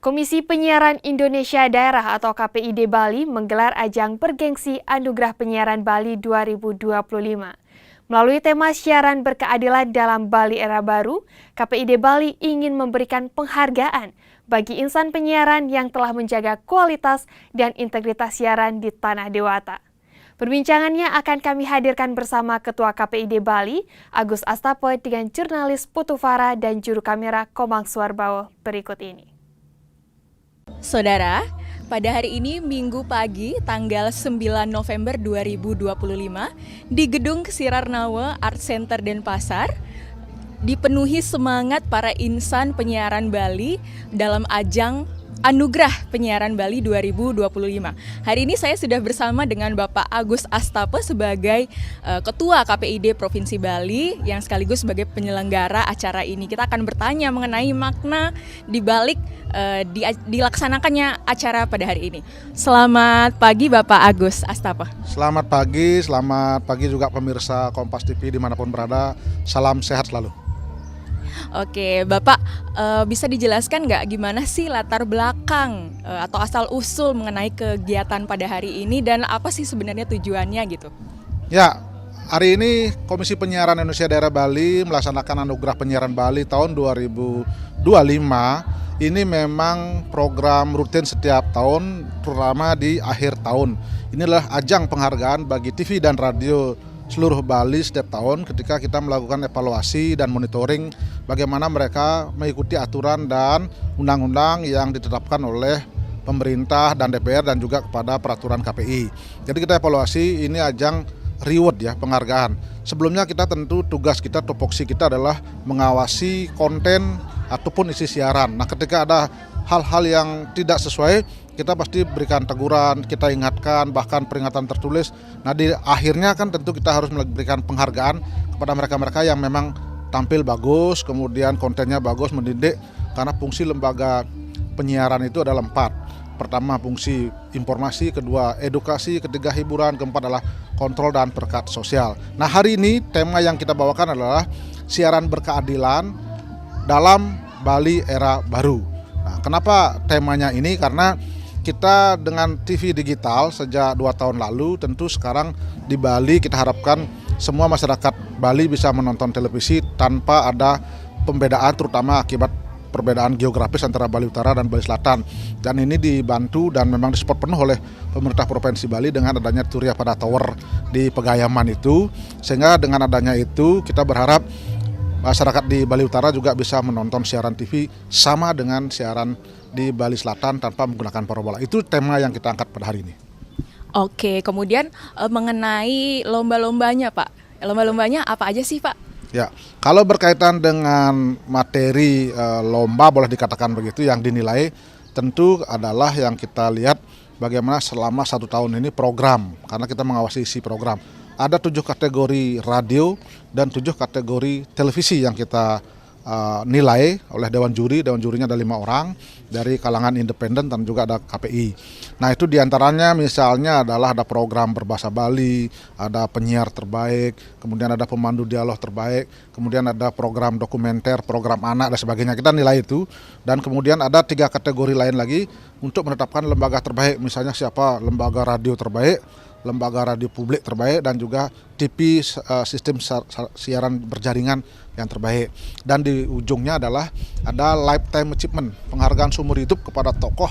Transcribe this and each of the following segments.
Komisi Penyiaran Indonesia Daerah atau KPID Bali menggelar ajang bergengsi Anugerah Penyiaran Bali 2025. Melalui tema siaran berkeadilan dalam Bali Era Baru, KPID Bali ingin memberikan penghargaan bagi insan penyiaran yang telah menjaga kualitas dan integritas siaran di Tanah Dewata. Perbincangannya akan kami hadirkan bersama Ketua KPID Bali, Agus Astape, dengan jurnalis Putu Farah dan juru kamera Komang Suarbawo berikut ini. Saudara, pada hari ini Minggu pagi tanggal 9 November 2025 di Gedung Sirarnawa Art Center Denpasar dipenuhi semangat para insan penyiaran Bali dalam ajang Anugerah Penyiaran Bali 2025. Hari ini saya sudah bersama dengan Bapak Agus Astape sebagai Ketua KPID Provinsi Bali yang sekaligus sebagai penyelenggara acara ini. Kita akan bertanya mengenai makna di balik dilaksanakannya acara pada hari ini. Selamat pagi Bapak Agus Astape. Selamat pagi juga pemirsa Kompas TV dimanapun berada. Salam sehat selalu. Oke, Bapak bisa dijelaskan nggak gimana sih latar belakang atau asal-usul mengenai kegiatan pada hari ini dan apa sih sebenarnya tujuannya gitu? Ya, hari ini Komisi Penyiaran Indonesia Daerah Bali melaksanakan Anugerah Penyiaran Bali tahun 2025. Ini memang program rutin setiap tahun, terutama di akhir tahun. Inilah ajang penghargaan bagi TV dan radio seluruh Bali setiap tahun ketika kita melakukan evaluasi dan monitoring bagaimana mereka mengikuti aturan dan undang-undang yang ditetapkan oleh pemerintah dan DPR dan juga kepada peraturan KPI. Jadi kita evaluasi, ini ajang reward ya, penghargaan. Sebelumnya kita tentu tugas kita, tupoksi kita adalah mengawasi konten ataupun isi siaran. Nah, ketika ada hal-hal yang tidak sesuai, kita pasti berikan teguran, kita ingatkan, bahkan peringatan tertulis. Nah, di akhirnya kan tentu kita harus memberikan penghargaan kepada mereka-mereka yang memang tampil bagus, kemudian kontennya bagus, mendidik, karena fungsi lembaga penyiaran itu adalah 4. Pertama fungsi informasi, kedua edukasi, ketiga hiburan, keempat adalah kontrol dan perekat sosial. Nah, hari ini tema yang kita bawakan adalah siaran berkeadilan dalam Bali Era Baru. Nah, kenapa temanya ini? Karena kita dengan TV digital sejak 2 tahun lalu, tentu sekarang di Bali kita harapkan semua masyarakat Bali bisa menonton televisi tanpa ada pembedaan, terutama akibat perbedaan geografis antara Bali Utara dan Bali Selatan. Dan ini dibantu dan memang disupport penuh oleh pemerintah Provinsi Bali dengan adanya Surya Pada Tower di Pegayaman itu. Sehingga dengan adanya itu kita berharap masyarakat di Bali Utara juga bisa menonton siaran TV sama dengan siaran di Bali Selatan tanpa menggunakan parabola. Itu tema yang kita angkat pada hari ini. Oke, kemudian mengenai lomba-lombanya Pak. Lomba-lombanya apa aja sih Pak? Ya, kalau berkaitan dengan materi lomba boleh dikatakan begitu, yang dinilai tentu adalah yang kita lihat bagaimana selama 1 tahun ini program, karena kita mengawasi isi program. Ada 7 kategori radio dan 7 kategori televisi yang kita nilai oleh Dewan Juri. Dewan Jurinya ada 5 orang dari kalangan independen dan juga ada KPI. Nah, itu diantaranya misalnya adalah ada program berbahasa Bali, ada penyiar terbaik, kemudian ada pemandu dialog terbaik, kemudian ada program dokumenter, program anak dan sebagainya. Kita nilai itu, dan kemudian ada 3 kategori lain lagi untuk menetapkan lembaga terbaik. Misalnya siapa lembaga radio terbaik, lembaga radio publik terbaik, dan juga TV sistem siaran berjaringan yang terbaik. Dan di ujungnya adalah ada lifetime achievement, penghargaan seumur hidup kepada tokoh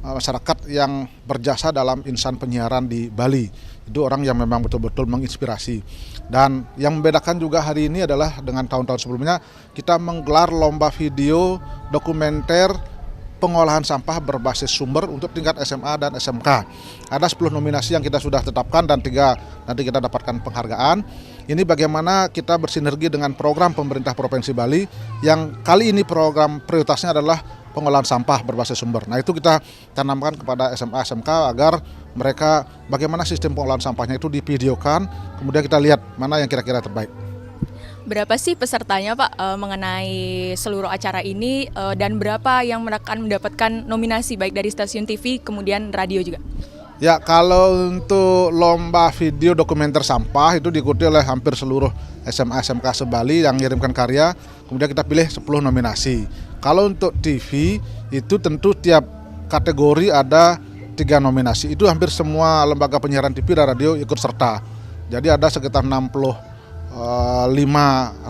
masyarakat yang berjasa dalam insan penyiaran di Bali. Itu orang yang memang betul-betul menginspirasi. Dan yang membedakan juga hari ini adalah dengan tahun-tahun sebelumnya, kita menggelar lomba video dokumenter pengolahan sampah berbasis sumber untuk tingkat SMA dan SMK. Ada 10 nominasi yang kita sudah tetapkan dan 3 nanti kita dapatkan penghargaan. Ini bagaimana kita bersinergi dengan program pemerintah Provinsi Bali yang kali ini program prioritasnya adalah pengolahan sampah berbasis sumber. Nah, itu kita tanamkan kepada SMA SMK agar mereka bagaimana sistem pengolahan sampahnya itu divideokan, kemudian kita lihat mana yang kira-kira terbaik. Berapa sih pesertanya Pak mengenai seluruh acara ini dan berapa yang akan mendapatkan nominasi baik dari stasiun TV kemudian radio juga? Ya, kalau untuk lomba video dokumenter sampah itu diikuti oleh hampir seluruh SMA SMK se-Bali yang mengirimkan karya, kemudian kita pilih 10 nominasi. Kalau untuk TV itu tentu tiap kategori ada 3 nominasi. Itu hampir semua lembaga penyiaran TV dan radio ikut serta. Jadi ada sekitar 65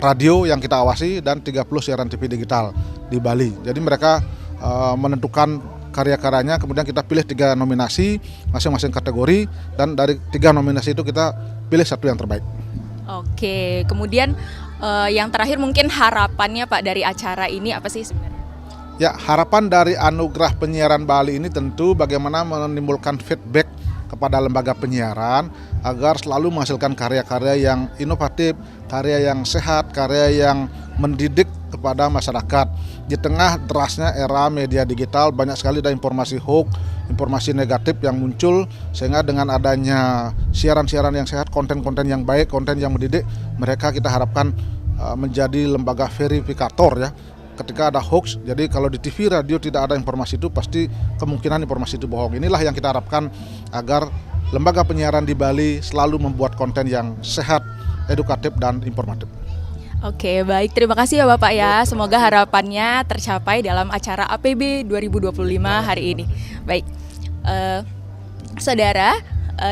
radio yang kita awasi dan 30 siaran TV digital di Bali. Jadi mereka menentukan karya-karyanya, kemudian kita pilih 3 nominasi masing-masing kategori, dan dari 3 nominasi itu kita pilih satu yang terbaik. Oke, kemudian yang terakhir mungkin harapannya Pak dari acara ini apa sih sebenarnya? Ya, harapan dari Anugerah Penyiaran Bali ini tentu bagaimana menimbulkan feedback kepada lembaga penyiaran agar selalu menghasilkan karya-karya yang inovatif, karya yang sehat, karya yang mendidik kepada masyarakat. Di tengah derasnya era media digital, banyak sekali ada informasi hoax, informasi negatif yang muncul, sehingga dengan adanya siaran-siaran yang sehat, konten-konten yang baik, konten yang mendidik, mereka kita harapkan menjadi lembaga verifikator ya. Ketika ada hoax, jadi kalau di TV, radio tidak ada informasi itu, pasti kemungkinan informasi itu bohong. Inilah yang kita harapkan agar lembaga penyiaran di Bali selalu membuat konten yang sehat, edukatif, dan informatif. Oke, baik. Terima kasih ya Bapak ya. Semoga harapannya tercapai dalam acara APB 2025 hari ini. Baik, saudara,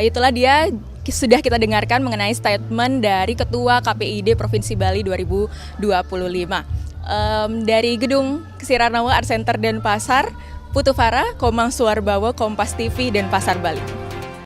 itulah dia sudah kita dengarkan mengenai statement dari Ketua KPID Provinsi Bali 2025. Dari Gedung Kesirarnawa Art Center Denpasar, Putu Farah, Komang Suarbawo, Kompas TV, Denpasar, Bali.